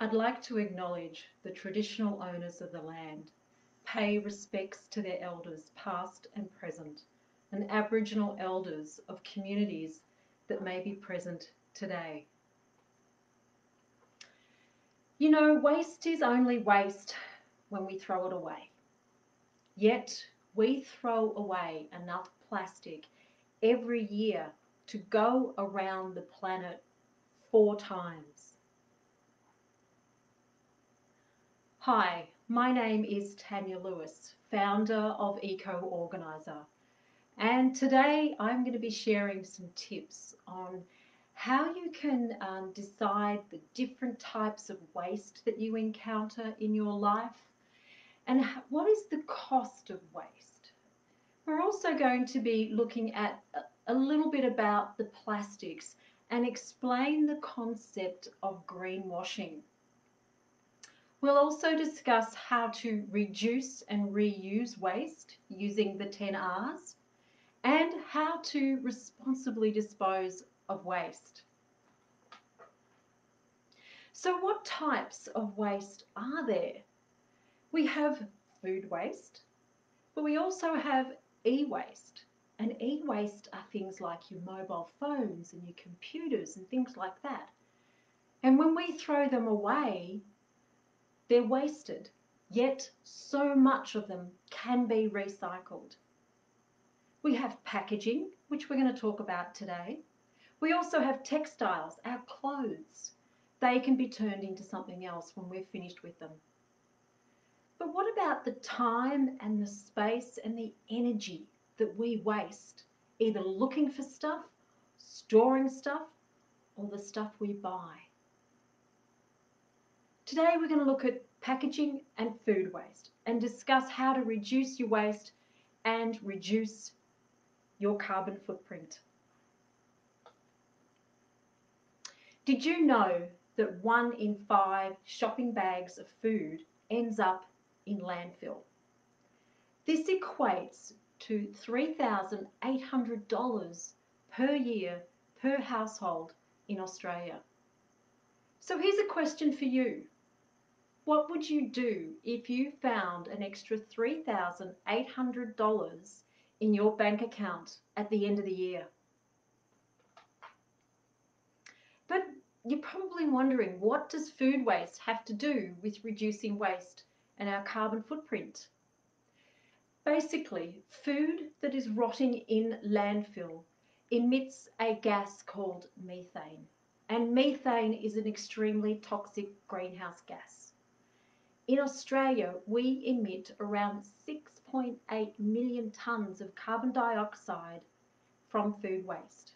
I'd like to acknowledge the traditional owners of the land, pay respects to their elders past and present, and Aboriginal elders of communities that may be present today. You know, waste is only waste when we throw it away. Yet we throw away enough plastic every year to go around the planet 4 times. Hi, my name is Tanya Lewis, founder of Eco-Organiser, and today I'm going to be sharing some tips on how you can decide the different types of waste that you encounter in your life and what is the cost of waste. We're also going to be looking at a little bit about the plastics and explain the concept of greenwashing. We'll also discuss how to reduce and reuse waste using the 10 R's and how to responsibly dispose of waste. So what types of waste are there? We have food waste, but we also have e-waste. And e-waste are things like your mobile phones and your computers and things like that. And when we throw them away, they're wasted, yet so much of them can be recycled. We have packaging, which we're going to talk about today. We also have textiles, our clothes. They can be turned into something else when we're finished with them. But what about the time and the space and the energy that we waste, either looking for stuff, storing stuff, or the stuff we buy? Today we're going to look at packaging and food waste and discuss how to reduce your waste and reduce your carbon footprint. Did you know that 1 in 5 shopping bags of food ends up in landfill? This equates to $3,800 per year per household in Australia. So here's a question for you. What would you do if you found an extra $3,800 in your bank account at the end of the year? But you're probably wondering, what does food waste have to do with reducing waste and our carbon footprint? Basically, food that is rotting in landfill emits a gas called methane. And methane is an extremely toxic greenhouse gas. In Australia, we emit around 6.8 million tonnes of carbon dioxide from food waste.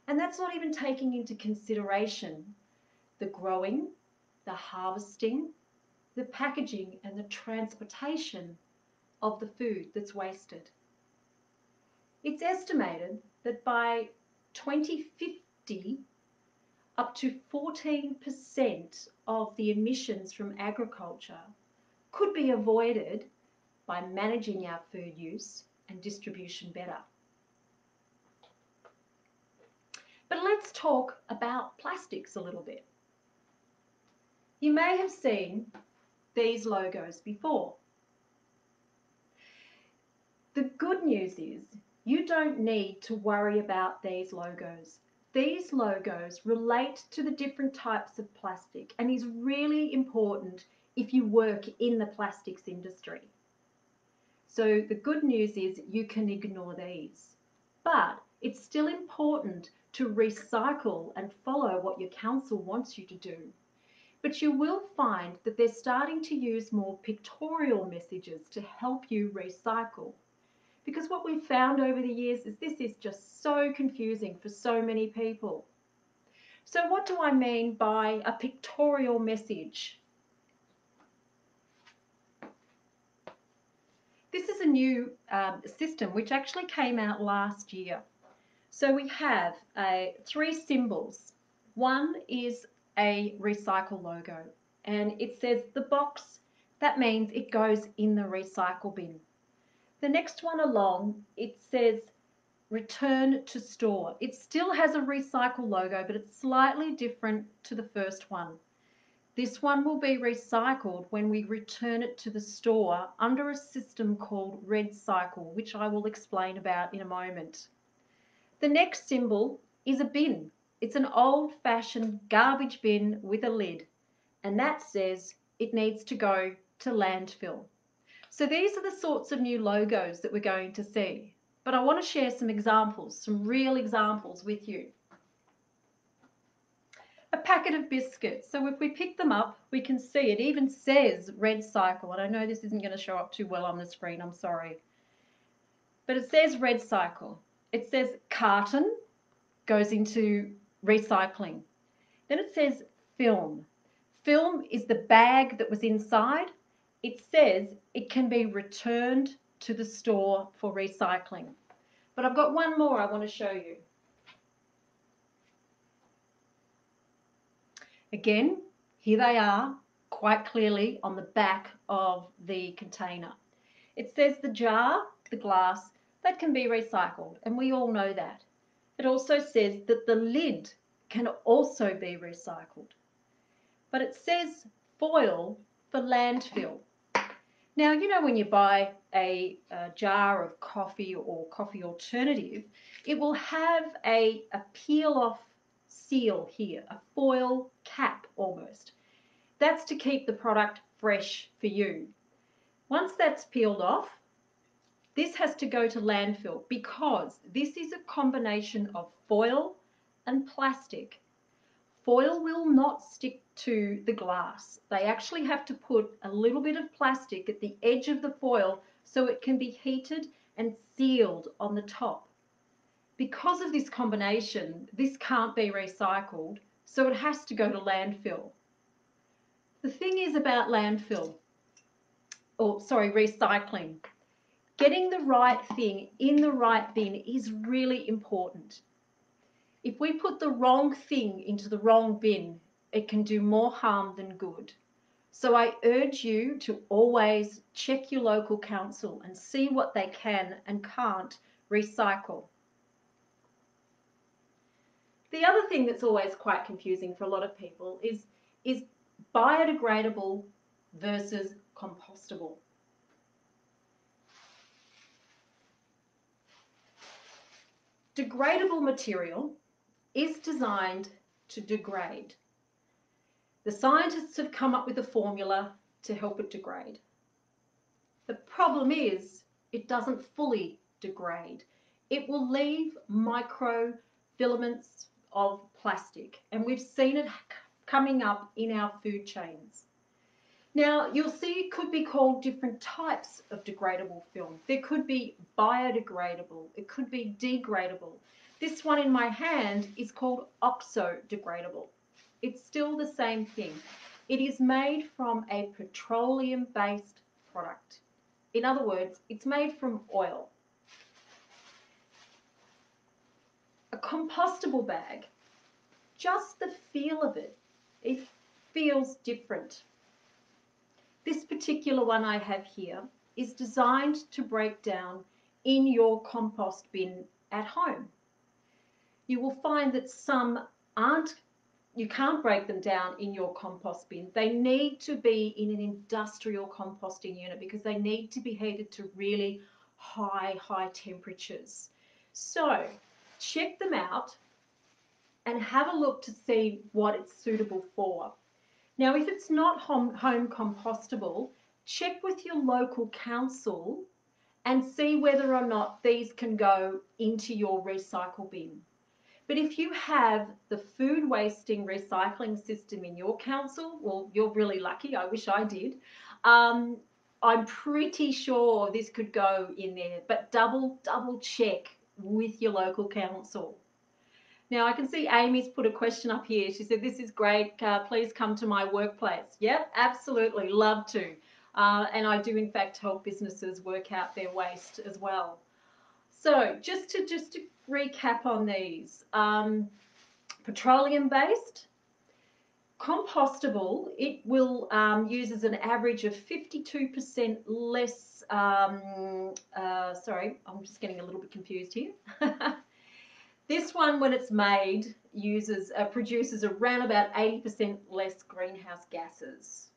And that's not even taking into consideration the growing, the harvesting, the packaging and the transportation of the food that's wasted. It's estimated that by 2050, up to 14% of the emissions from agriculture could be avoided by managing our food use and distribution better. But let's talk about plastics a little bit. You may have seen these logos before. The good news is you don't need to worry about these logos. These logos relate to the different types of plastic and is really important if you work in the plastics industry. So the good news is you can ignore these, but it's still important to recycle and follow what your council wants you to do. But you will find that they're starting to use more pictorial messages to help you recycle. Because what we've found over the years is this is just so confusing for so many people. So what do I mean by a pictorial message? This is a new system which actually came out last year. So we have 3 symbols. One is a recycle logo and it says the box. That means it goes in the recycle bin. The next one along, it says return to store. It still has a recycle logo, but it's slightly different to the first one. This one will be recycled when we return it to the store under a system called RedCycle, which I will explain about in a moment. The next symbol is a bin. It's an old-fashioned garbage bin with a lid, and that says it needs to go to landfill. So these are the sorts of new logos that we're going to see. But I want to share some examples, some real examples with you. A packet of biscuits. So if we pick them up, we can see it even says RedCycle. And I know this isn't going to show up too well on the screen, I'm sorry. But it says RedCycle. It says carton goes into recycling. Then it says film. Film is the bag that was inside. It says it can be returned to the store for recycling. But I've got one more I want to show you. Again, here they are, quite clearly on the back of the container. It says the jar, the glass, that can be recycled, and we all know that. It also says that the lid can also be recycled. But it says foil for landfill. Now, you know when you buy a jar of coffee or coffee alternative, it will have a peel-off seal here, a foil cap almost. That's to keep the product fresh for you. Once that's peeled off, this has to go to landfill because this is a combination of foil and plastic. Foil will not stick to the glass. They actually have to put a little bit of plastic at the edge of the foil so it can be heated and sealed on the top. Because of this combination, this can't be recycled, so it has to go to landfill. The thing is about landfill, recycling. Getting the right thing in the right bin is really important. If we put the wrong thing into the wrong bin, it can do more harm than good. So I urge you to always check your local council and see what they can and can't recycle. The other thing that's always quite confusing for a lot of people is biodegradable versus compostable. Degradable material is designed to degrade. The scientists have come up with a formula to help it degrade. The problem is it doesn't fully degrade. It will leave microfilaments of plastic, and we've seen it coming up in our food chains. Now, you'll see it could be called different types of degradable film. There could be biodegradable, it could be degradable. This one in my hand is called oxo-degradable. It's still the same thing. It is made from a petroleum-based product. In other words, it's made from oil. A compostable bag, just the feel of it, it feels different. This particular one I have here is designed to break down in your compost bin at home. You will find that some you can't break them down in your compost bin. They need to be in an industrial composting unit because they need to be heated to really high temperatures. So check them out and have a look to see what it's suitable for. Now, if it's not home compostable, check with your local council and see whether or not these can go into your recycle bin. But if you have the food wasting recycling system in your council, well, you're really lucky. I wish I did. I'm pretty sure this could go in there, but double check with your local council. Now, I can see Amy's put a question up here. She said, this is great. Please come to my workplace. Yep, absolutely. Love to. And I do, in fact, help businesses work out their waste as well. So just to recap on these, petroleum-based, compostable, it will uses an average of 52% less, sorry, I'm just getting a little bit confused here. This one, when it's made, produces around about 80% less greenhouse gases.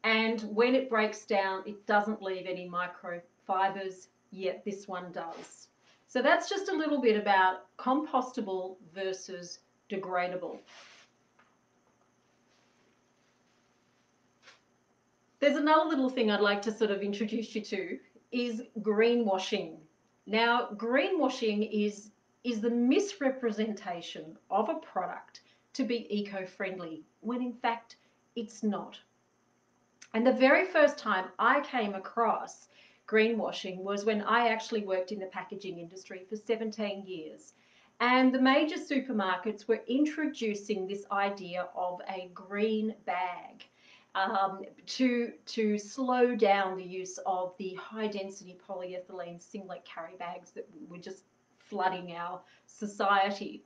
And when it breaks down, it doesn't leave any microfibers, yet this one does. So that's just a little bit about compostable versus degradable. There's another little thing I'd like to sort of introduce you to is greenwashing. Now, greenwashing is the misrepresentation of a product to be eco-friendly when in fact it's not. And the very first time I came across greenwashing was when I actually worked in the packaging industry for 17 years. And the major supermarkets were introducing this idea of a green bag to slow down the use of the high-density polyethylene singlet carry bags that were just flooding our society.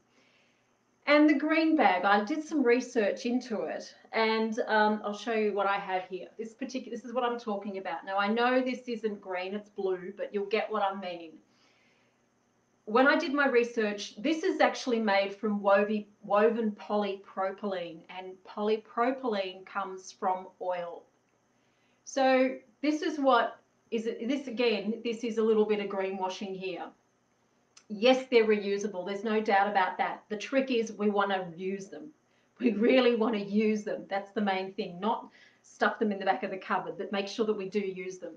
And the green bag, I did some research into it, and I'll show you what I have here. This is what I'm talking about. Now, I know this isn't green, it's blue, but you'll get what I mean. When I did my research, this is actually made from woven polypropylene, and polypropylene comes from oil. So this is what is it? This is a little bit of greenwashing here. Yes, they're reusable. There's no doubt about that. The trick is we want to use them. We really want to use them. That's the main thing, not stuff them in the back of the cupboard, but make sure that we do use them.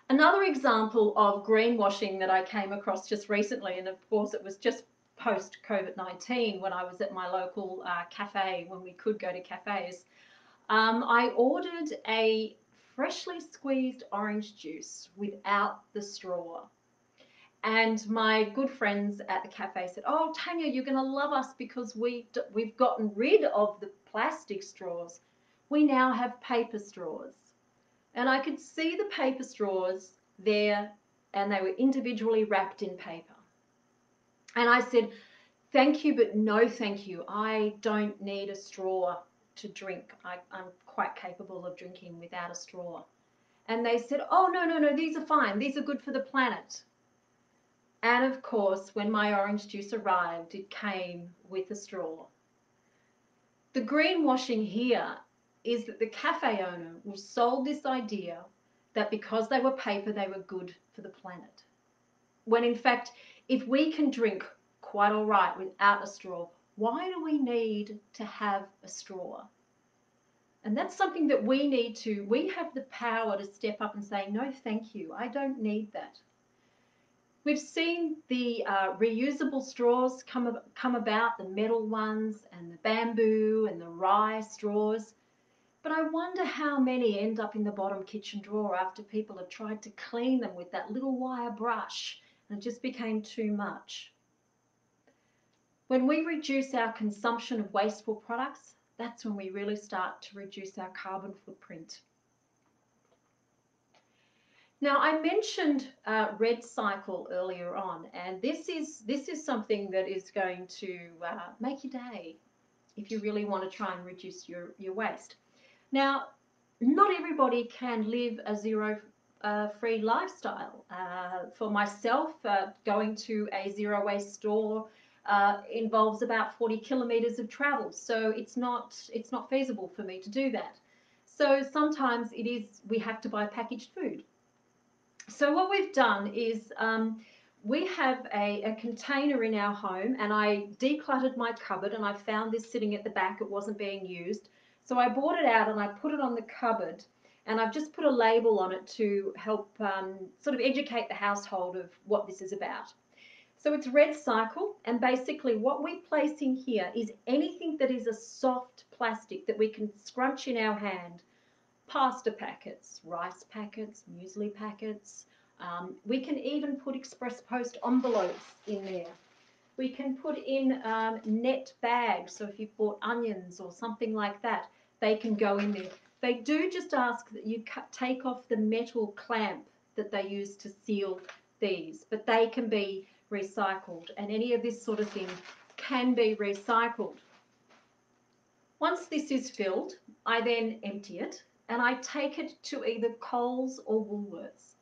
Another example of greenwashing that I came across just recently, and of course it was just post-COVID-19 when I was at my local cafe, when we could go to cafes, I ordered a freshly squeezed orange juice without the straw. And my good friends at the cafe said, "Oh, Tanya, you're going to love us because we've gotten rid of the plastic straws. We now have paper straws." And I could see the paper straws there, and they were individually wrapped in paper. And I said, "Thank you, but no thank you. I don't need a straw to drink. I'm quite capable of drinking without a straw." And they said, "Oh, no, these are fine. These are good for the planet." And of course, when my orange juice arrived, it came with a straw. The greenwashing here is that the cafe owner was sold this idea that because they were paper, they were good for the planet. When in fact, if we can drink quite all right without a straw, why do we need to have a straw? And that's something that we have the power to step up and say, "No, thank you. I don't need that." We've seen the reusable straws come about, the metal ones and the bamboo and the rye straws. But I wonder how many end up in the bottom kitchen drawer after people have tried to clean them with that little wire brush and it just became too much. When we reduce our consumption of wasteful products, that's when we really start to reduce our carbon footprint. Now, I mentioned Recycle earlier on, and this is something that is going to make your day if you really want to try and reduce your waste. Now, not everybody can live a zero-free lifestyle. For myself, going to a zero-waste store involves about 40 kilometres of travel, so it's not feasible for me to do that. So sometimes we have to buy packaged food. So what we've done is we have a container in our home, and I decluttered my cupboard and I found this sitting at the back. It wasn't being used. So I brought it out and I put it on the cupboard, and I've just put a label on it to help sort of educate the household of what this is about. So it's Recycle, and basically what we place in here is anything that is a soft plastic that we can scrunch in our hand. Pasta packets, rice packets, muesli packets. We can even put express post envelopes in there. We can put in net bags, so if you've bought onions or something like that, they can go in there. They do just ask that you take off the metal clamp that they use to seal these, but they can be recycled, and any of this sort of thing can be recycled. Once this is filled, I then empty it and I take it to either Coles or Woolworths.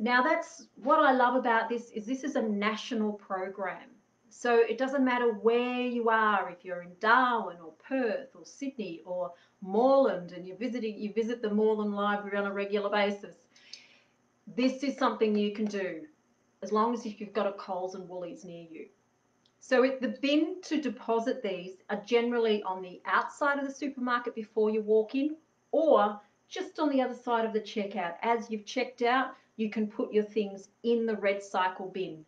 Now, that's what I love about this is a national program. So it doesn't matter where you are, if you're in Darwin or Perth or Sydney or Moreland and you visit the Moreland Library on a regular basis. This is something you can do as long as you've got a Coles and Woolies near you. So the bin to deposit these are generally on the outside of the supermarket before you walk in, or just on the other side of the checkout. As you've checked out, you can put your things in the red cycle bin.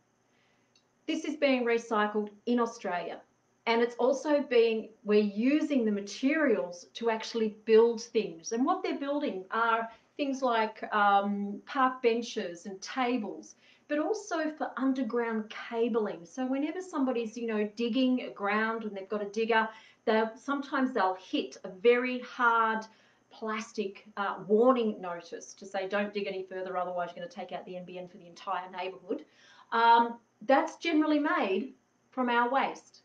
This is being recycled in Australia, and it's also we're using the materials to actually build things. And what they're building are things like park benches and tables, but also for underground cabling. So whenever somebody's, digging ground and they've got a digger, sometimes they'll hit a very hard plastic warning notice to say don't dig any further, otherwise you're going to take out the NBN for the entire neighbourhood. That's generally made from our waste.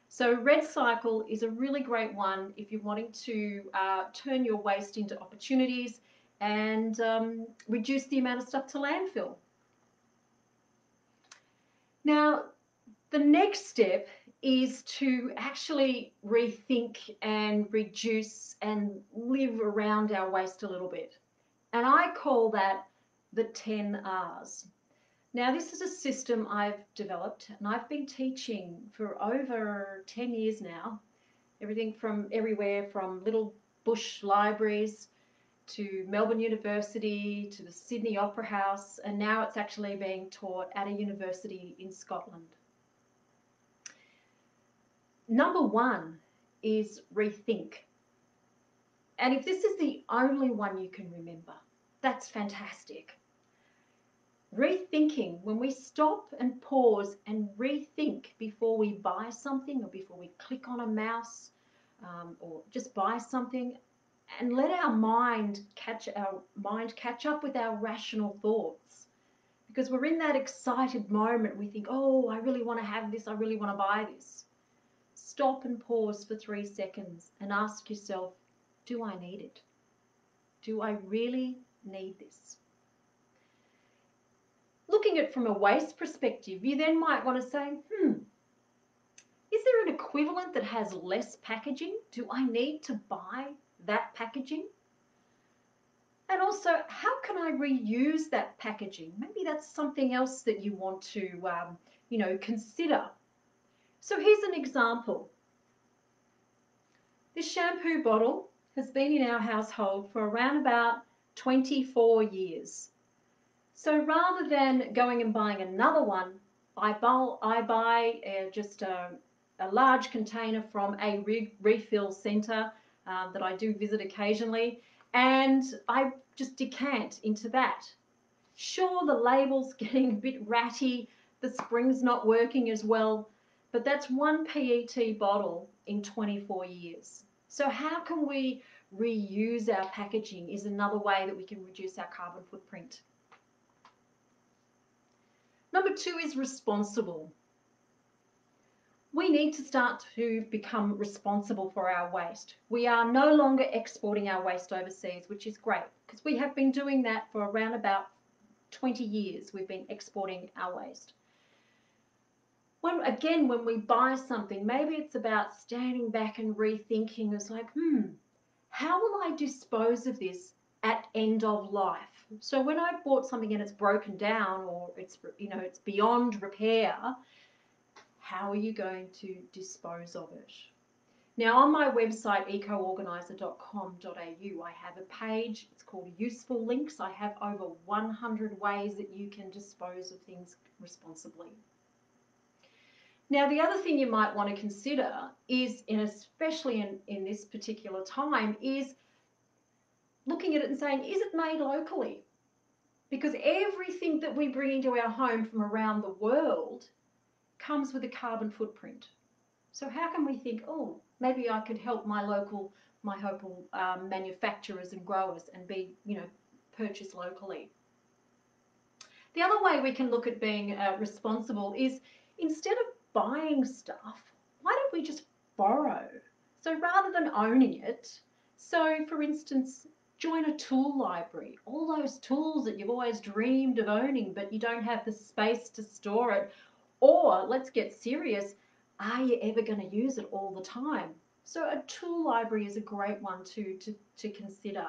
So RedCycle is a really great one if you're wanting to turn your waste into opportunities and reduce the amount of stuff to landfill. Now, the next step is to actually rethink and reduce and live around our waste a little bit. And I call that the 10 R's. Now, this is a system I've developed and I've been teaching for over 10 years now. Everything from everywhere from little bush libraries to Melbourne University to the Sydney Opera House, and now it's actually being taught at a university in Scotland. Number one is rethink. And if this is the only one you can remember, that's fantastic. Rethinking, when we stop and pause and rethink before we buy something or before we click on a mouse or just buy something, and let our mind catch up with our rational thoughts. Because we're in that excited moment, we think, oh, I really want to have this, I really want to buy this. Stop and pause for 3 seconds and ask yourself, do I need it? Do I really need this? Looking at it from a waste perspective, you then might want to say, is there an equivalent that has less packaging? Do I need to buy that packaging? And also, how can I reuse that packaging? Maybe that's something else that you want to, consider. So here's an example. This shampoo bottle has been in our household for around about 24 years. So rather than going and buying another one, I buy just a large container from a refill centre that I do visit occasionally, and I just decant into that. Sure, the label's getting a bit ratty, the spring's not working as well, but that's one PET bottle in 24 years. So how can we reuse our packaging is another way that we can reduce our carbon footprint. Number 2 is responsible. We need to start to become responsible for our waste. We are no longer exporting our waste overseas, which is great, because we have been doing that for around about 20 years. We've been exporting our waste. When we buy something, maybe it's about standing back and rethinking. It's like, how will I dispose of this at end of life? So when I bought something and it's broken down or it's beyond repair, how are you going to dispose of it? Now, on my website, ecoorganiser.com.au, I have a page. It's called Useful Links. I have over 100 ways that you can dispose of things responsibly. Now, the other thing you might want to consider is, especially in this particular time, is looking at it and saying, is it made locally? Because everything that we bring into our home from around the world comes with a carbon footprint. So how can we think, oh, maybe I could help my local manufacturers and growers and purchase locally? The other way we can look at being responsible is, instead of buying stuff, why don't we just borrow? So rather than owning it, so for instance, Join a tool library, all those tools that you've always dreamed of owning, but you don't have the space to store it. Or let's get serious, are you ever going to use it all the time? So a tool library is a great one to consider.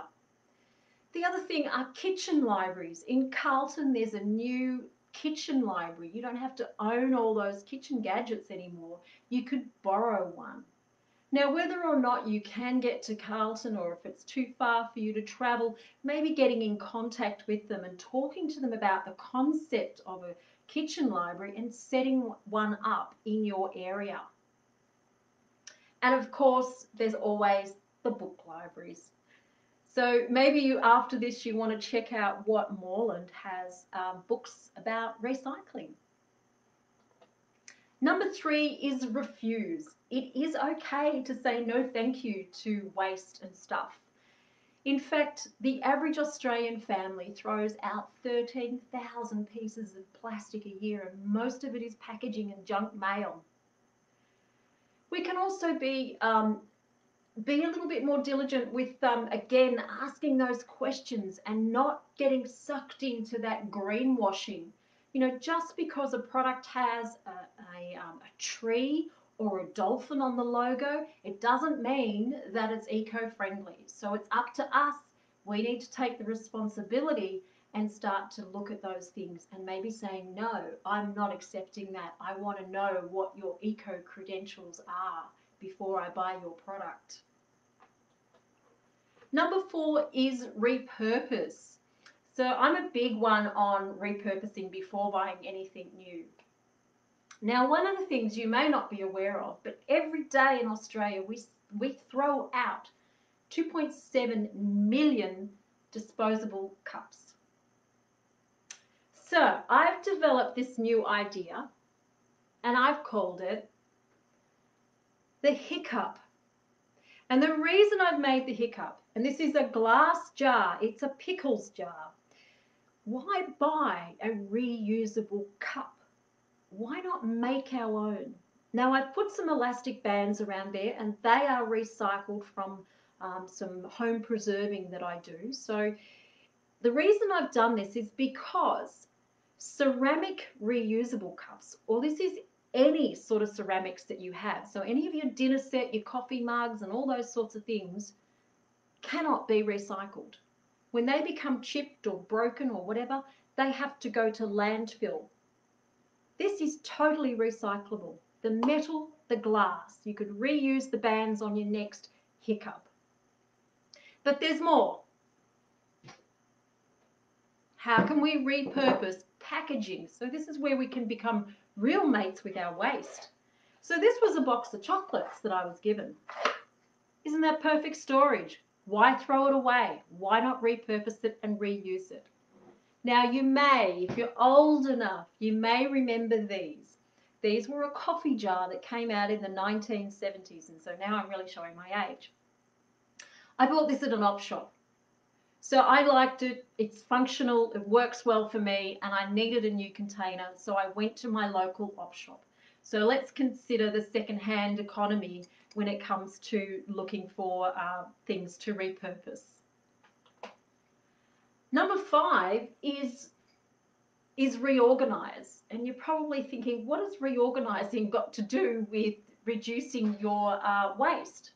The other thing are kitchen libraries. In Carlton, there's a new kitchen library. You don't have to own all those kitchen gadgets anymore. You could borrow one. Now, whether or not you can get to Carlton or if it's too far for you to travel, maybe getting in contact with them and talking to them about the concept of a kitchen library and setting one up in your area. And of course, there's always the book libraries. So maybe you, after this, you want to check out what Moreland has books about recycling. Number 3 is refuse. It is okay to say no thank you to waste and stuff. In fact, the average Australian family throws out 13,000 pieces of plastic a year, and most of it is packaging and junk mail. We can also be a little bit more diligent with, again, asking those questions and not getting sucked into that greenwashing. You know, just because a product has a tree or a dolphin on the logo, it doesn't mean that it's eco-friendly. So it's up to us. We need to take the responsibility and start to look at those things and maybe saying, no, I'm not accepting that. I want to know what your eco-credentials are before I buy your product. Number 4 is repurpose. So I'm a big one on repurposing before buying anything new. Now, one of the things you may not be aware of, but every day in Australia we throw out 2.7 million disposable cups. So I've developed this new idea and I've called it the hiccup. And the reason I've made the hiccup, and this is a glass jar, it's a pickles jar. Why buy a reusable cup? Why not make our own? Now I've put some elastic bands around there and they are recycled from some home preserving that I do. So the reason I've done this is because ceramic reusable cups, or this is any sort of ceramics that you have, so any of your dinner set, your coffee mugs and all those sorts of things cannot be recycled. When they become chipped or broken or whatever, they have to go to landfill. This is totally recyclable. The metal, the glass, you could reuse the bands on your next hiccup. But there's more. How can we repurpose packaging? So this is where we can become real mates with our waste. So this was a box of chocolates that I was given. Isn't that perfect storage? Why throw it away? Why not repurpose it and reuse it? Now you may, if you're old enough, you may remember these. These were a coffee jar that came out in the 1970s, and so now I'm really showing my age. I bought this at an op shop. So I liked it, it's functional, it works well for me, and I needed a new container, so I went to my local op shop. So let's consider the second-hand economy when it comes to looking for things to repurpose. Number 5 is reorganise. And you're probably thinking, what has reorganising got to do with reducing your waste?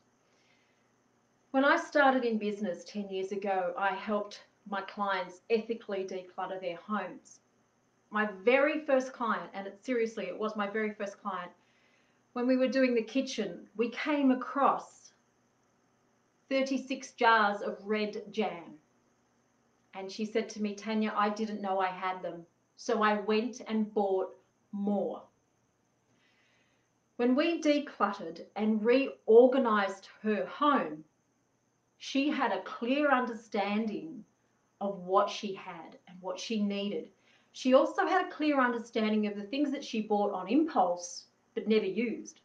When I started in business 10 years ago, I helped my clients ethically declutter their homes. My very first client, and seriously, it was my very first client, when we were doing the kitchen, we came across 36 jars of red jam. And she said to me, Tanya, I didn't know I had them. So I went and bought more. When we decluttered and reorganised her home, she had a clear understanding of what she had and what she needed. She also had a clear understanding of the things that she bought on impulse but never used.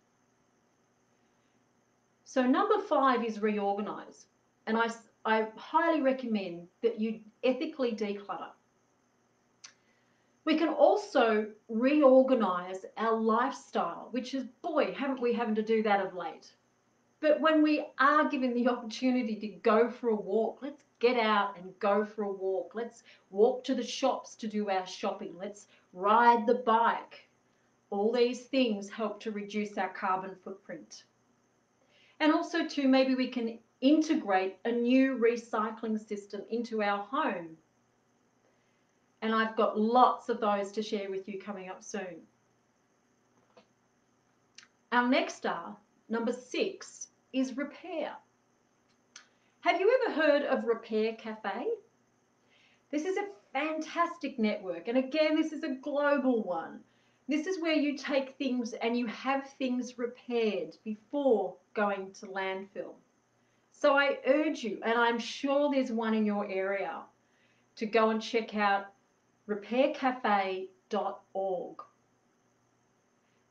So number 5 is reorganise. And I highly recommend that you ethically declutter. We can also reorganise our lifestyle, which is, boy, haven't we having to do that of late. But when we are given the opportunity to go for a walk, let's get out and go for a walk. Let's walk to the shops to do our shopping. Let's ride the bike. All these things help to reduce our carbon footprint. And also too, maybe we can integrate a new recycling system into our home. And I've got lots of those to share with you coming up soon. Our next star, number 6, is repair. Have you ever heard of Repair Cafe? This is a fantastic network, and again, this is a global one. This is where you take things and you have things repaired before going to landfill. So I urge you, and I'm sure there's one in your area, to go and check out repaircafe.org.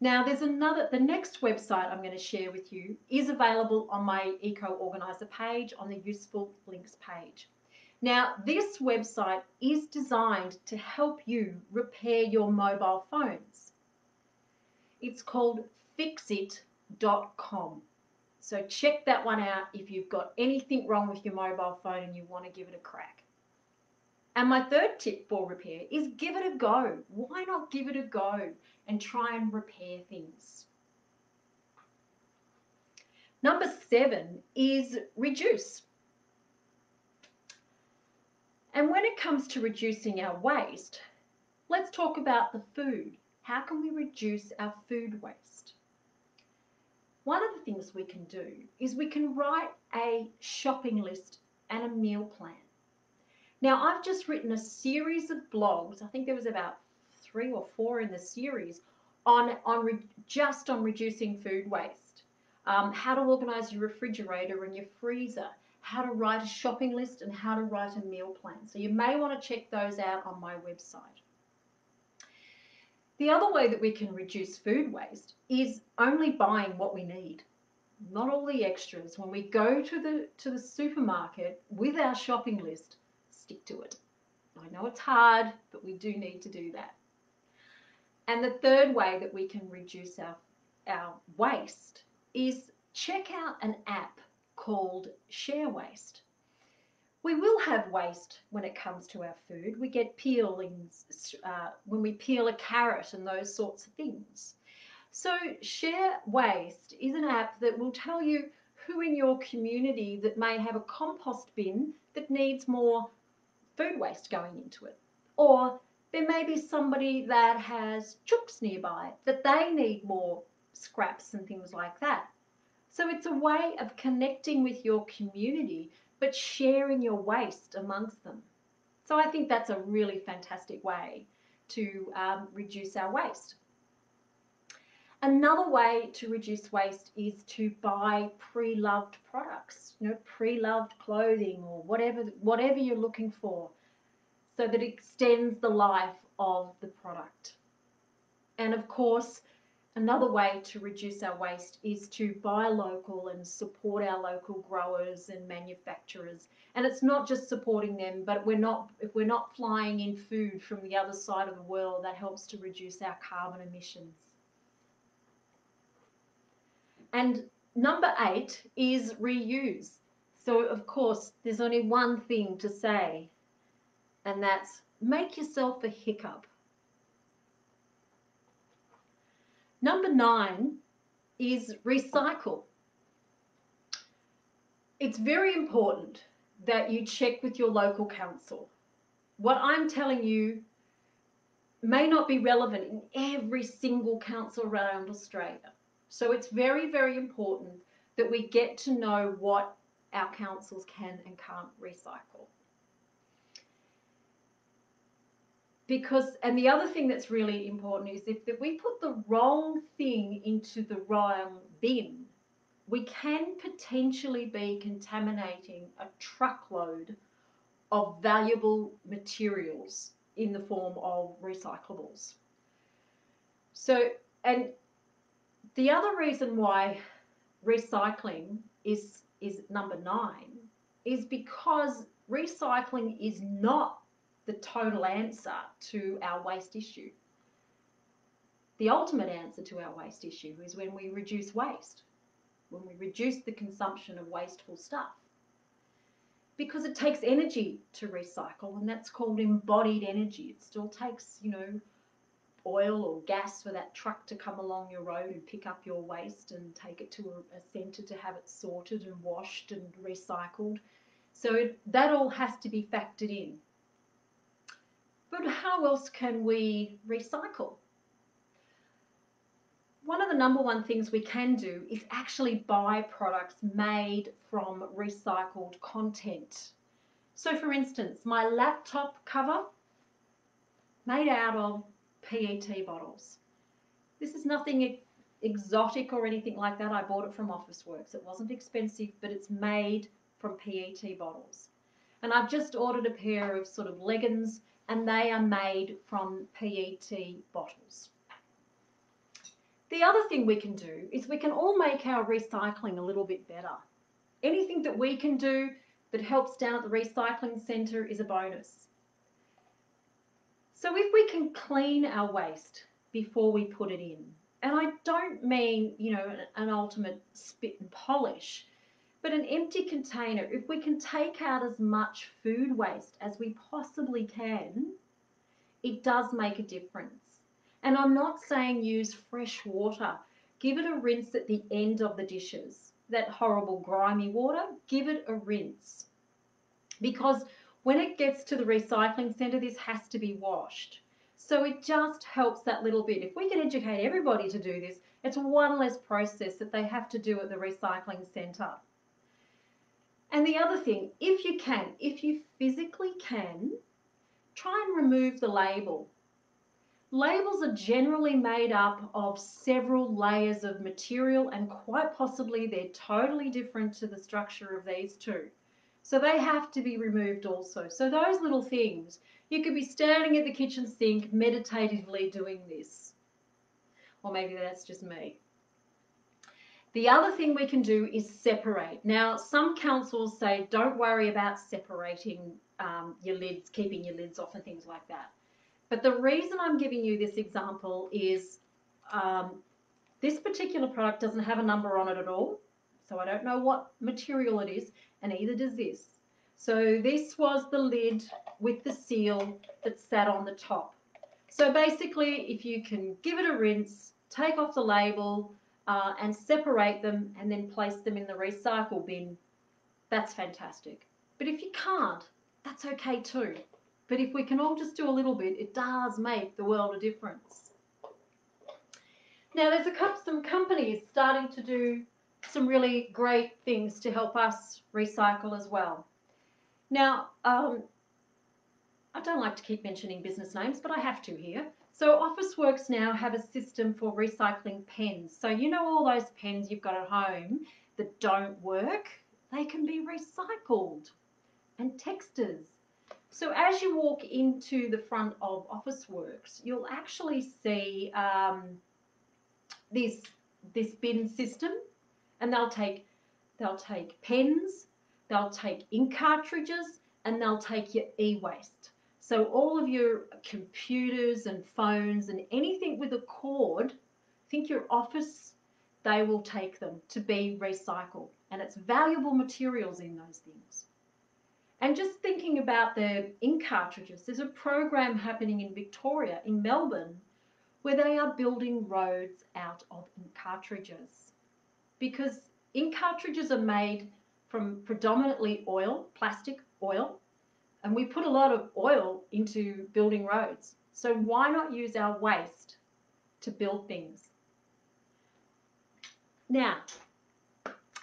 Now there's the next website I'm going to share with you is available on my Eco-Organiser page, on the useful links page. Now this website is designed to help you repair your mobile phones. It's called fixit.com. So check that one out if you've got anything wrong with your mobile phone and you want to give it a crack. And my third tip for repair is give it a go. Why not give it a go and try and repair things? Number 7 is reduce. And when it comes to reducing our waste, let's talk about the food. How can we reduce our food waste? One of the things we can do is we can write a shopping list and a meal plan. Now, I've just written a series of blogs. I think there was about 3 or 4 in the series on reducing food waste, how to organise your refrigerator and your freezer, how to write a shopping list, and how to write a meal plan. So you may want to check those out on my website. The other way that we can reduce food waste is only buying what we need, not all the extras. When we go to the supermarket with our shopping list, stick to it. I know it's hard, but we do need to do that. And the third way that we can reduce our waste is check out an app called Share Waste. We will have waste when it comes to our food. We get peelings when we peel a carrot and those sorts of things. So Share Waste is an app that will tell you who in your community that may have a compost bin that needs more food waste going into it. Or there may be somebody that has chooks nearby that they need more scraps and things like that. So it's a way of connecting with your community but sharing your waste amongst them. So I think that's a really fantastic way to reduce our waste. Another way to reduce waste is to buy pre-loved products, pre-loved clothing or whatever you're looking for, so that it extends the life of the product. And of course, another way to reduce our waste is to buy local and support our local growers and manufacturers. And it's not just supporting them, but if we're not flying in food from the other side of the world, that helps to reduce our carbon emissions. And number 8 is reuse. So of course, there's only one thing to say, and that's make yourself a hiccup. Number 9 is recycle. It's very important that you check with your local council. What I'm telling you may not be relevant in every single council around Australia. So it's very, very important that we get to know what our councils can and can't recycle. And the other thing that's really important is if we put the wrong thing into the wrong bin, we can potentially be contaminating a truckload of valuable materials in the form of recyclables. So, and the other reason why recycling is number 9 is because recycling is not the total answer to our waste issue. The ultimate answer to our waste issue is when we reduce waste, when we reduce the consumption of wasteful stuff. because it takes energy to recycle, and that's called embodied energy. It still takes, oil or gas for that truck to come along your road and pick up your waste and take it to a centre to have it sorted and washed and recycled. So that all has to be factored in. But how else can we recycle? One of the number one things we can do is actually buy products made from recycled content. So for instance, my laptop cover, made out of PET bottles. This is nothing exotic or anything like that. I bought it from Officeworks. It wasn't expensive, but it's made from PET bottles. And I've just ordered a pair of sort of leggings, and they are made from PET bottles. The other thing we can do is we can all make our recycling a little bit better. Anything that we can do that helps down at the recycling centre is a bonus. So if we can clean our waste before we put it in, and I don't mean, an ultimate spit and polish, but an empty container, if we can take out as much food waste as we possibly can, it does make a difference. And I'm not saying use fresh water. Give it a rinse at the end of the dishes. That horrible grimy water, give it a rinse. Because when it gets to the recycling centre, this has to be washed. So it just helps that little bit. If we can educate everybody to do this, it's one less process that they have to do at the recycling centre. And the other thing, if you physically can, try and remove the label. Labels are generally made up of several layers of material, and quite possibly they're totally different to the structure of these two. So they have to be removed also. So those little things, you could be standing at the kitchen sink meditatively doing this. Or maybe that's just me. The other thing we can do is separate. Now, some councils say don't worry about separating your lids, keeping your lids off and things like that. But the reason I'm giving you this example is this particular product doesn't have a number on it at all. So I don't know what material it is, and neither does this. So this was the lid with the seal that sat on the top. So basically, if you can give it a rinse, take off the label and separate them and then place them in the recycle bin, that's fantastic. But if you can't, that's okay too. But if we can all just do a little bit, it does make the world a difference. Now, there's some companies starting to do some really great things to help us recycle as well. Now, I don't like to keep mentioning business names, but I have to here. So Officeworks now have a system for recycling pens. So you know all those pens you've got at home that don't work? They can be recycled. And texters. So as you walk into the front of Officeworks, you'll actually see this bin system, and they'll take pens, they'll take ink cartridges, and they'll take your e-waste. So all of your computers and phones and anything with a cord, think your office, they will take them to be recycled. And it's valuable materials in those things. And just thinking about the ink cartridges, there's a program happening in Victoria, in Melbourne, where they are building roads out of ink cartridges. Because ink cartridges are made from predominantly oil, plastic oil, and we put a lot of oil into building roads. So why not use our waste to build things? Now,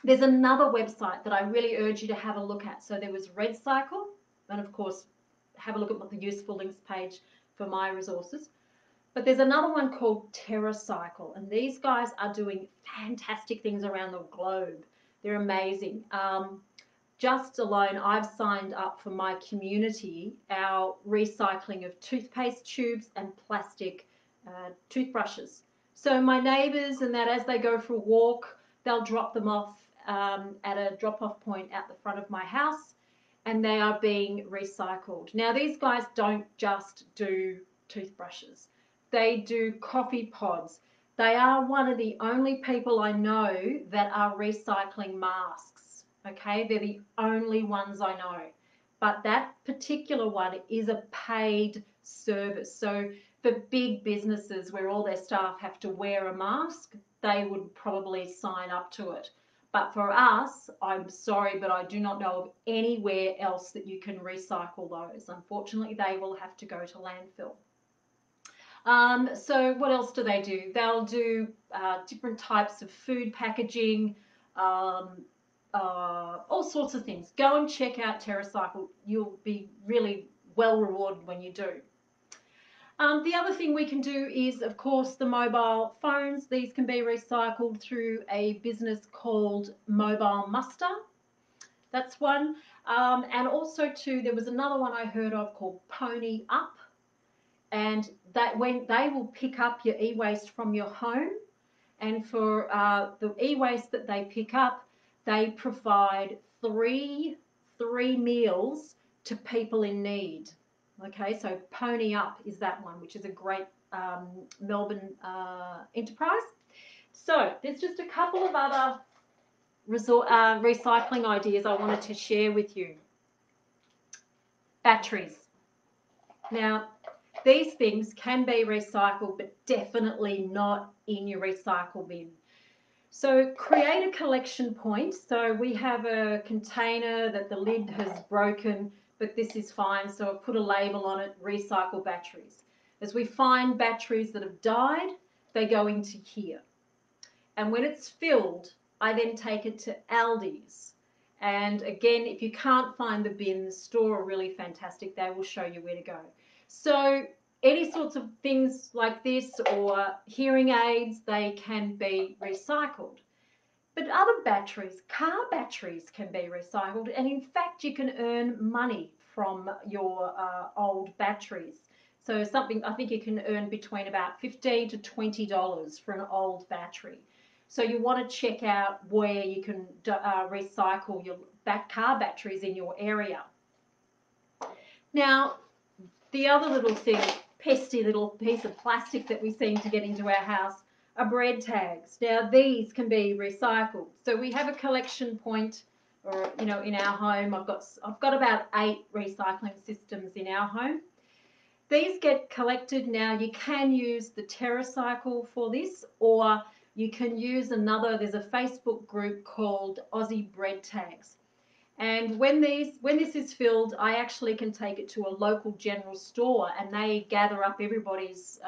there's another website that I really urge you to have a look at. So there was RedCycle, and of course, have a look at the useful links page for my resources. But there's another one called TerraCycle, and these guys are doing fantastic things around the globe. They're amazing. Just alone, I've signed up for my community, our recycling of toothpaste tubes and plastic toothbrushes. So my neighbours and that, as they go for a walk, they'll drop them off at a drop-off point out the front of my house, and they are being recycled. Now, these guys don't just do toothbrushes. They do coffee pods. They are one of the only people I know that are recycling masks. Okay, they're the only ones I know. But that particular one is a paid service. So for big businesses where all their staff have to wear a mask, they would probably sign up to it. But for us, I'm sorry, but I do not know of anywhere else that you can recycle those. Unfortunately, they will have to go to landfill. So what else do they do? They'll do different types of food packaging, um, all sorts of things. Go and check out TerraCycle. You'll be really well rewarded when you do. The other thing we can do is, of course, the mobile phones. These can be recycled through a business called Mobile Muster. That's one. And also, too, there was another one I heard of called Pony Up. And that when they will pick up your e-waste from your home, and for the e-waste that they pick up, they provide three meals to people in need. Okay, so Pony Up is that one, which is a great Melbourne enterprise. So there's just a couple of other recycling ideas I wanted to share with you. Batteries. Now, these things can be recycled, but definitely not in your recycle bin. So create a collection point. So we have a container that the lid has broken, but this is fine. So I've put a label on it, recycle batteries. As we find batteries that have died, they go into here. And when it's filled, I then take it to Aldi's. And again, if you can't find the bin, the store are really fantastic. They will show you where to go. So any sorts of things like this or hearing aids, they can be recycled. But other batteries, car batteries can be recycled. And in fact, you can earn money from your old batteries. So something, I think you can earn between about $15 to $20 for an old battery. So you want to check out where you can recycle your car batteries in your area. Now, the other little thing, pesky little piece of plastic that we seem to get into our house are bread tags. Now, these can be recycled. So we have a collection point, or in our home, I've got about 8 recycling systems in our home. These get collected. Now, you can use the TerraCycle for this, or you can use there's a Facebook group called Aussie Bread Tags. And when this is filled, I actually can take it to a local general store, and they gather up everybody's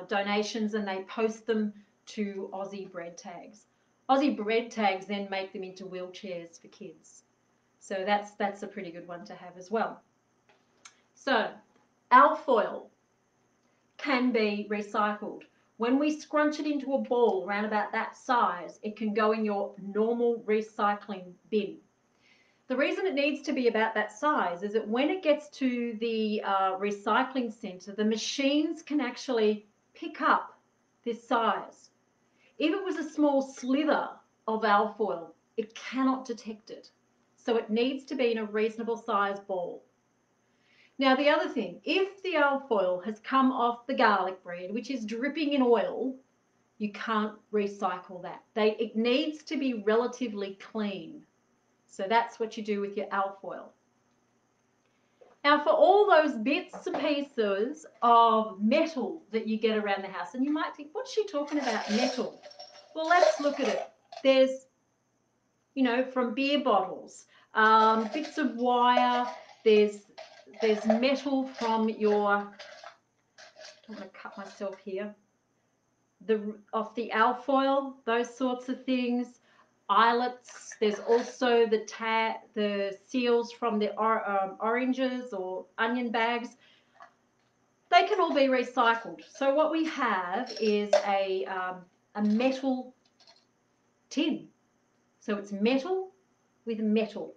donations and they post them to Aussie Bread Tags. Aussie Bread Tags then make them into wheelchairs for kids. So that's a pretty good one to have as well. So alfoil can be recycled. When we scrunch it into a ball around about that size, it can go in your normal recycling bin. The reason it needs to be about that size is that when it gets to the recycling centre, the machines can actually pick up this size. If it was a small slither of alfoil, it cannot detect it. So it needs to be in a reasonable size ball. Now, the other thing, if the alfoil has come off the garlic bread, which is dripping in oil, you can't recycle that. It needs to be relatively clean. So that's what you do with your alfoil. Now, for all those bits and pieces of metal that you get around the house, and you might think, what's she talking about, metal? Well, let's look at it. There's, from beer bottles, bits of wire, there's metal from your, I don't want to cut myself here, off the alfoil, those sorts of things, eyelets. There's also the seals from the oranges or onion bags. They can all be recycled. So what we have is a metal tin. So it's metal with metal.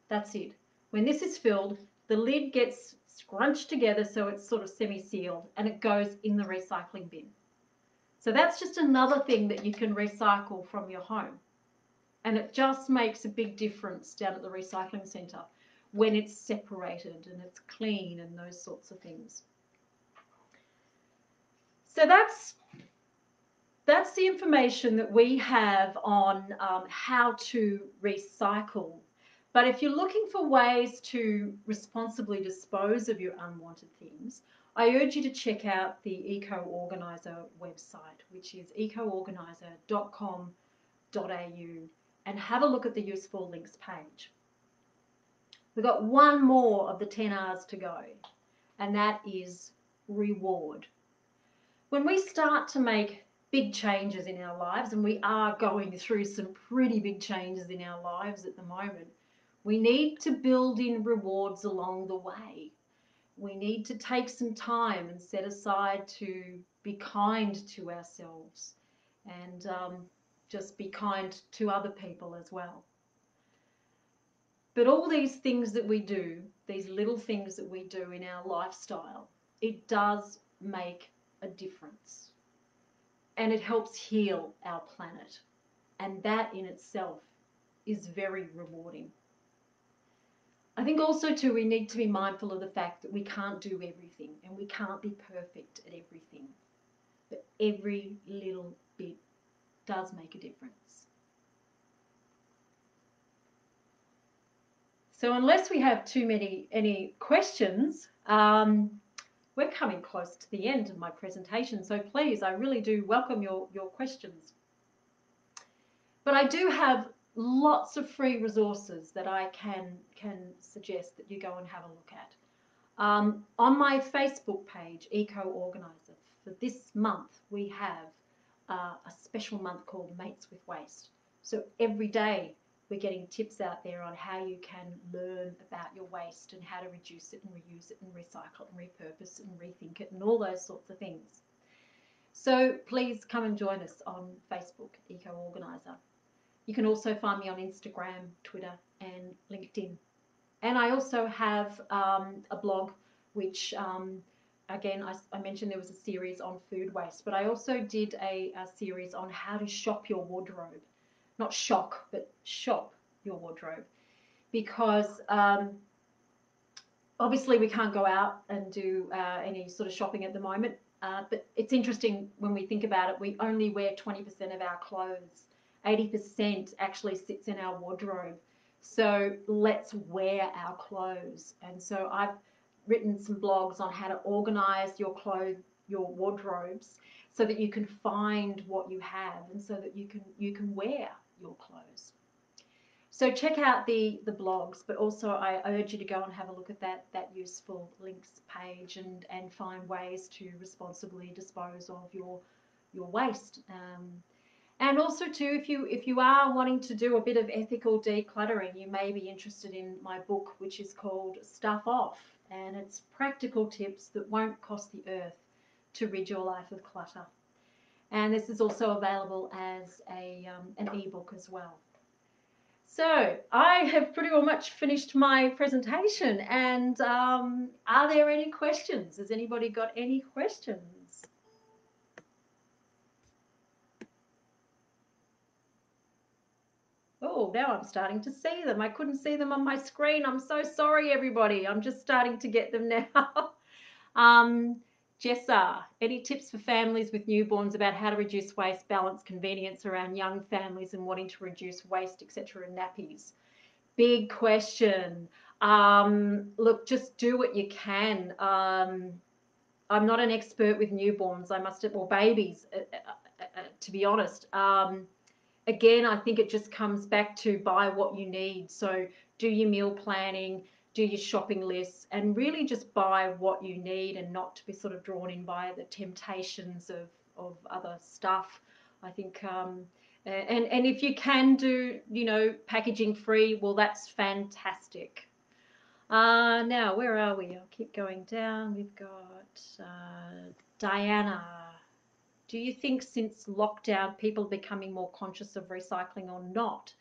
That's it. When this is filled, the lid gets scrunched together so it's sort of semi-sealed, and it goes in the recycling bin. So that's just another thing that you can recycle from your home. And it just makes a big difference down at the recycling centre when it's separated and it's clean and those sorts of things. So that's that's the information that we have on how to recycle. But if you're looking for ways to responsibly dispose of your unwanted things, I urge you to check out the Eco-Organiser website, which is ecoorganiser.com.au, and have a look at the useful links page. We've got one more of the 10 R's to go, and that is reward. When we start to make big changes in our lives, and we are going through some pretty big changes in our lives at the moment, we need to build in rewards along the way. We need to take some time and set aside to be kind to ourselves and just be kind to other people as well. But all these things that we do, these little things that we do in our lifestyle, it does make a difference. And it helps heal our planet. And that in itself is very rewarding. I think also too, we need to be mindful of the fact that we can't do everything and we can't be perfect at everything. But every little bit does make a difference. So unless we have any questions, we're coming close to the end of my presentation. So please, I really do welcome your questions. But I do have lots of free resources that I can suggest that you go and have a look at. On my Facebook page, Eco-Organiser, for this month we have a special month called Mates with Waste. So every day we're getting tips out there on how you can learn about your waste and how to reduce it and reuse it and recycle and repurpose and rethink it and all those sorts of things. So please come and join us on Facebook, Eco-Organiser. You can also find me on Instagram, Twitter and LinkedIn. And I also have a blog which, again, I mentioned there was a series on food waste, but I also did a series on how to shop your wardrobe. Not shock, but shop your wardrobe. Because obviously we can't go out and do any sort of shopping at the moment. But it's interesting when we think about it, we only wear 20% of our clothes. 80% actually sits in our wardrobe. So let's wear our clothes. And so I've written some blogs on how to organize your wardrobes so that you can find what you have and so that you can wear your clothes. So check out the blogs, but also I urge you to go and have a look at that useful links page and find ways to responsibly dispose of your waste. And also too, if you are wanting to do a bit of ethical decluttering, you may be interested in my book, which is called Stuff Off, and it's practical tips that won't cost the earth to rid your life of clutter. And this is also available as an ebook as well. So I have pretty much finished my presentation, and are there any questions? Has anybody got any questions? Oh, now I'm starting to see them. I couldn't see them on my screen. I'm so sorry, everybody. I'm just starting to get them now. Jessa, any tips for families with newborns about how to reduce waste, balance convenience around young families and wanting to reduce waste, etc., and nappies? Big question. Look, just do what you can. I'm not an expert with newborns, I must have, or babies, to be honest. Again, I think it just comes back to buy what you need. So do your meal planning, do your shopping lists, and really just buy what you need and not to be sort of drawn in by the temptations of other stuff. I think, and if you can do, packaging free, well, that's fantastic. Now, where are we? I'll keep going down. We've got Diana. Do you think since lockdown people are becoming more conscious of recycling or not?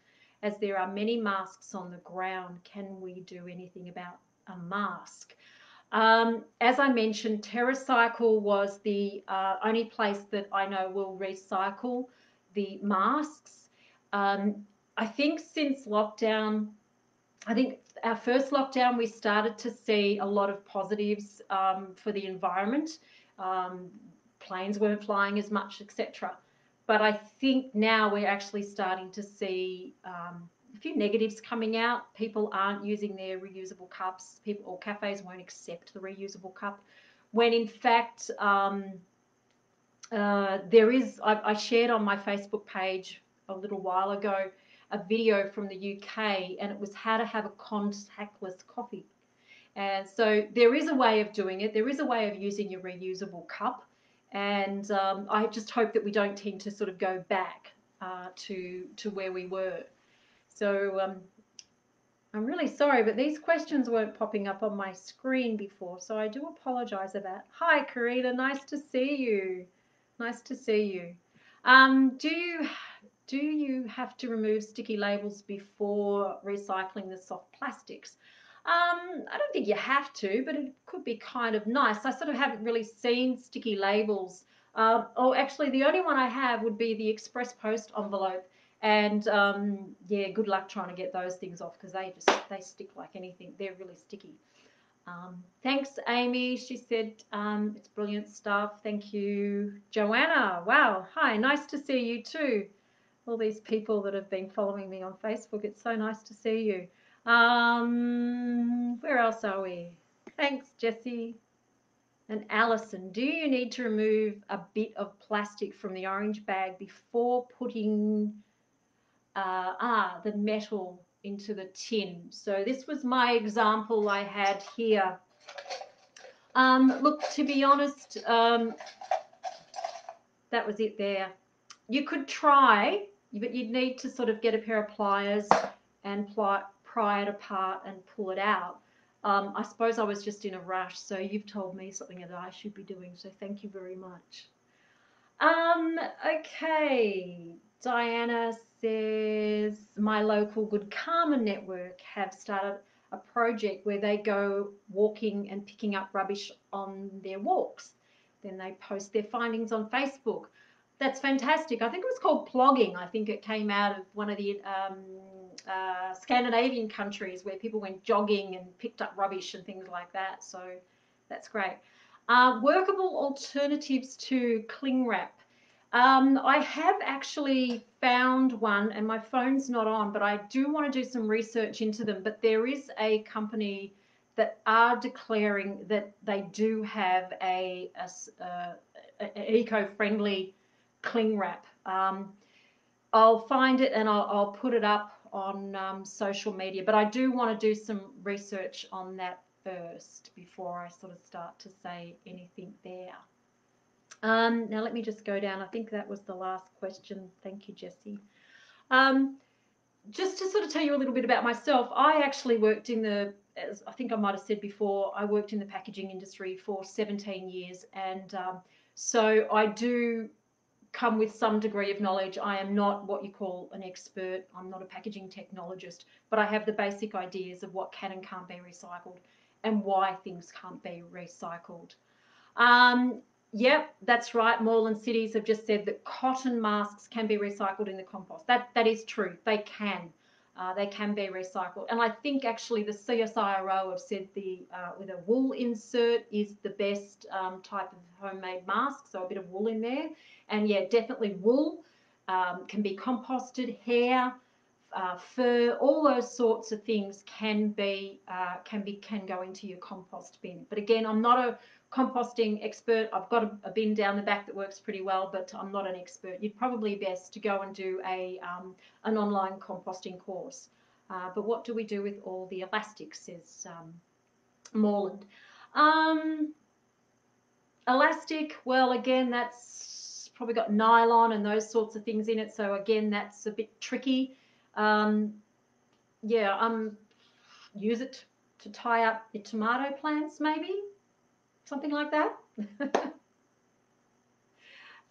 As there are many masks on the ground, can we do anything about a mask? As I mentioned, TerraCycle was the only place that I know will recycle the masks. I think since lockdown, I think our first lockdown, we started to see a lot of positives for the environment. Planes weren't flying as much, etc. But I think now we're actually starting to see a few negatives coming out. People aren't using their reusable cups. People or cafes won't accept the reusable cup, when in fact there is. I shared on my Facebook page a little while ago a video from the UK, and it was how to have a contactless coffee. And so there is a way of doing it. There is a way of using your reusable cup. And I just hope that we don't tend to sort of go back to where we were. So I'm really sorry, but these questions weren't popping up on my screen before, so I do apologise for that. Hi, Karina. Nice to see you. Nice to see you. Do you have to remove sticky labels before recycling the soft plastics? I don't think you have to, but it could be kind of nice. I sort of haven't really seen sticky labels. Oh, actually, the only one I have would be the express post envelope. And yeah, good luck trying to get those things off, because they stick like anything. They're really sticky. Thanks, Amy. She said it's brilliant stuff. Thank you, Joanna. Wow. Hi, nice to see you too. All these people that have been following me on Facebook. It's so nice to see you. Where else are we? Thanks, Jessie. And Alison, do you need to remove a bit of plastic from the orange bag before putting the metal into the tin? So this was my example I had here. Look, to be honest, that was it there. You could try, but you'd need to sort of get a pair of pliers and pry it apart and pull it out. I suppose I was just in a rush, so you've told me something that I should be doing, so thank you very much. Okay, Diana says, my local Good Karma network have started a project where they go walking and picking up rubbish on their walks. Then they post their findings on Facebook. That's fantastic. I think it was called plogging. I think it came out of one of the Scandinavian countries where people went jogging and picked up rubbish and things like that. So that's great. Workable alternatives to cling wrap. I have actually found one, and my phone's not on, but I do want to do some research into them. But there is a company that are declaring that they do have an eco-friendly cling wrap. I'll find it and I'll put it up on social media, but I do want to do some research on that first before I sort of start to say anything there. Now let me just go down. I think that was the last question. Thank you, Jessie. Just to sort of tell you a little bit about myself, I actually worked in the, as I think I might have said before, I worked in the packaging industry for 17 years. And so I do come with some degree of knowledge. I am not what you call an expert. I'm not a packaging technologist, but I have the basic ideas of what can and can't be recycled and why things can't be recycled. Yep, that's right. Moreland Cities have just said that cotton masks can be recycled in the compost. That is true. They can. They can be recycled. And I think actually the CSIRO have said with a wool insert is the best type of homemade mask, so a bit of wool in there. And yeah, definitely wool can be composted, hair, fur, all those sorts of things can go into your compost bin. But again, I'm not a composting expert. I've got a bin down the back that works pretty well, but I'm not an expert. You'd probably best to go and do an online composting course. But what do we do with all the elastics, says Moreland. Elastic, well, again, that's probably got nylon and those sorts of things in it. So again, that's a bit tricky. Yeah, use it to tie up your tomato plants, maybe. Something like that.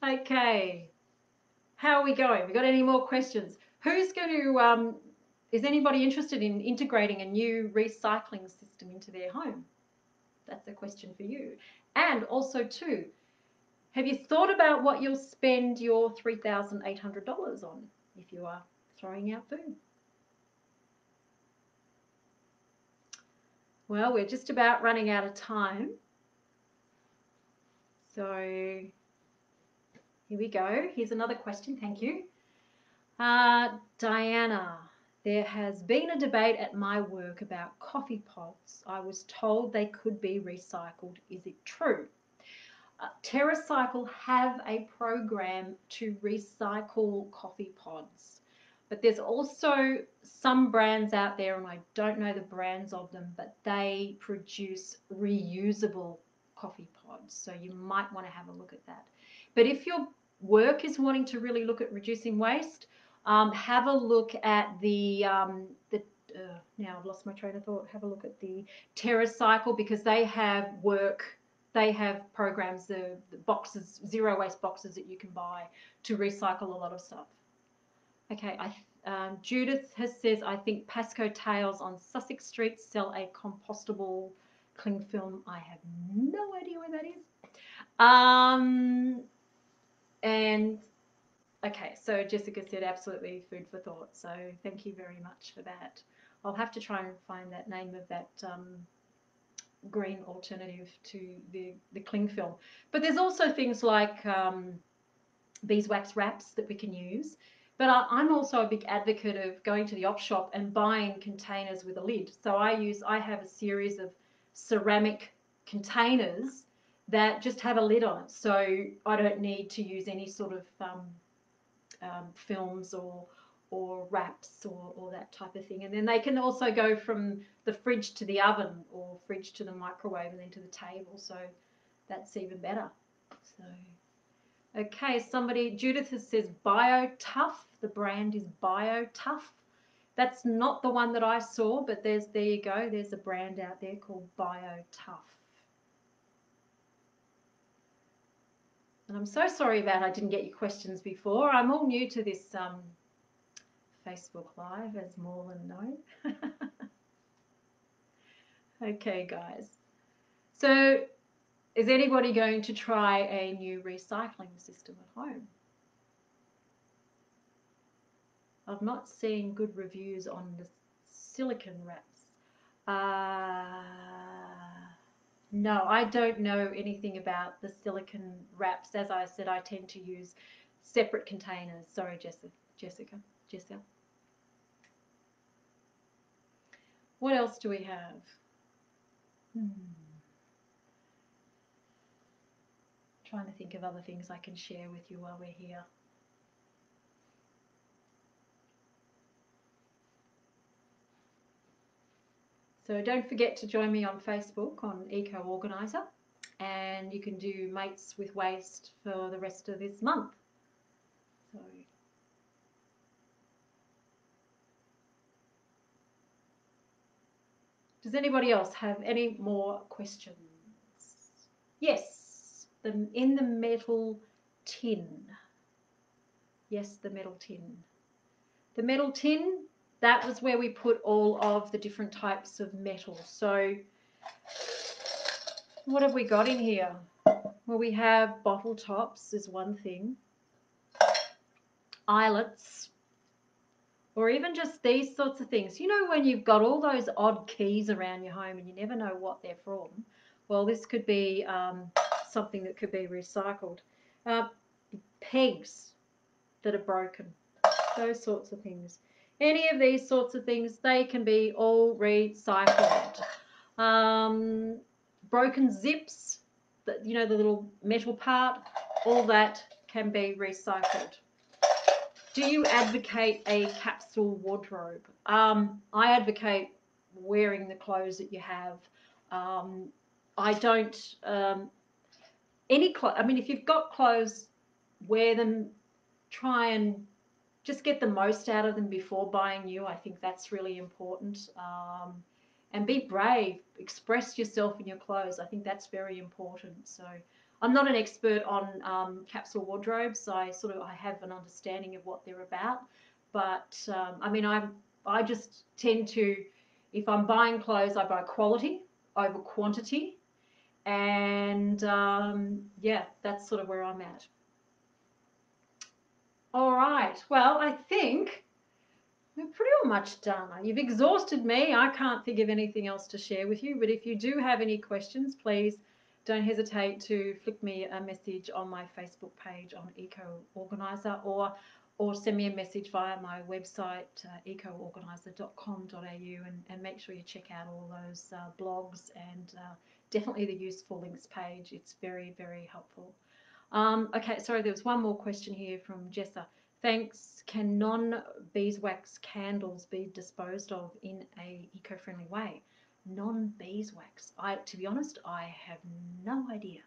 Okay. How are we going? We got any more questions? Who's going to, is anybody interested in integrating a new recycling system into their home? That's a question for you. And also too, have you thought about what you'll spend your $3,800 on if you are throwing out food? Well, we're just about running out of time. So Here we go. Here's another question. Thank you. Diana, there has been a debate at my work about coffee pods. I was told they could be recycled. Is it true? TerraCycle have a program to recycle coffee pods, but there's also some brands out there, and I don't know the brands of them, but they produce reusable coffee pods, so you might want to have a look at that. But if your work is wanting to really look at reducing waste, have a look at now I've lost my train of thought. Have a look at the TerraCycle, because they have programs, the boxes, zero waste boxes that you can buy to recycle a lot of stuff. Okay, Judith says, I think Pasco Tales on Sussex Street sell a compostable cling film. I have no idea where that is. And okay, so Jessica said absolutely food for thought. So thank you very much for that. I'll have to try and find that name of that green alternative to the cling film. But there's also things like beeswax wraps that we can use. But I'm also a big advocate of going to the op shop and buying containers with a lid. So I have a series of ceramic containers that just have a lid on it. So I don't need to use any sort of films or wraps or that type of thing. And then they can also go from the fridge to the oven or fridge to the microwave and then to the table. So that's even better. So, okay, Judith says BioTough. The brand is BioTough. That's not the one that I saw, but there you go. There's a brand out there called BioTough. And I'm so sorry about I didn't get your questions before. I'm all new to this Facebook Live, as Morland know. Okay, guys. So is anybody going to try a new recycling system at home? I've not seen good reviews on the silicone wraps. No, I don't know anything about the silicone wraps. As I said, I tend to use separate containers. Sorry, Jessica. What else do we have? Trying to think of other things I can share with you while we're here. So don't forget to join me on Facebook on Eco-Organiser, and you can do Mates with Waste for the rest of this month. So does anybody else have any more questions? Yes, in the metal tin. Yes, the metal tin. The metal tin, that was where we put all of the different types of metal. So what have we got in here? Well, we have bottle tops is one thing, eyelets, or even just these sorts of things. You know, when you've got all those odd keys around your home and you never know what they're from, well, this could be something that could be recycled. Pegs that are broken, those sorts of things. Any of these sorts of things, they can be all recycled. Broken zips, you know, the little metal part, all that can be recycled. Do you advocate a capsule wardrobe? I advocate wearing the clothes that you have. I don't, I mean, if you've got clothes, wear them, try and just get the most out of them before buying new. I think that's really important. And be brave, express yourself in your clothes. I think that's very important. So I'm not an expert on capsule wardrobes. I have an understanding of what they're about. But I mean, I just tend to, if I'm buying clothes, I buy quality over quantity. And yeah, that's sort of where I'm at. All right, well, I think we're pretty much done. You've exhausted me. I can't think of anything else to share with you, but if you do have any questions, please don't hesitate to flick me a message on my Facebook page on Eco Organiser, or send me a message via my website, ecoorganiser.com.au, and make sure you check out all those blogs and definitely the useful links page. It's very, very helpful. Okay, sorry, there was one more question here from Jessa. Thanks. Can non-beeswax candles be disposed of in a eco-friendly way? Non-beeswax. To be honest, I have no idea.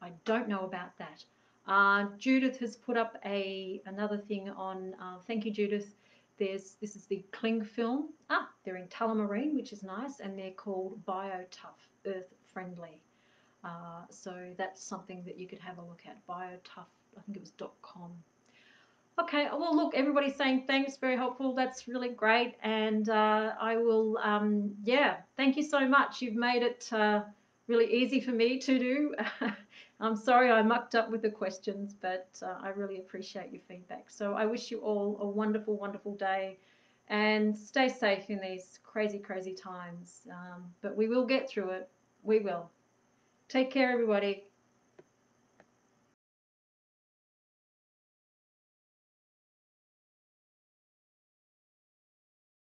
I don't know about that. Judith has put up another thing on. Thank you, Judith. This is the cling film. They're in Tullamarine, which is nice, and they're called BioTough, Earth Friendly. So that's something that you could have a look at. BioTough, I think it was .com. Okay, well, look, everybody's saying thanks, very helpful. That's really great. And I will, thank you so much. You've made it really easy for me to do. I'm sorry I mucked up with the questions, but I really appreciate your feedback. So I wish you all a wonderful, wonderful day, and stay safe in these crazy, crazy times. But we will get through it. We will. Take care, everybody.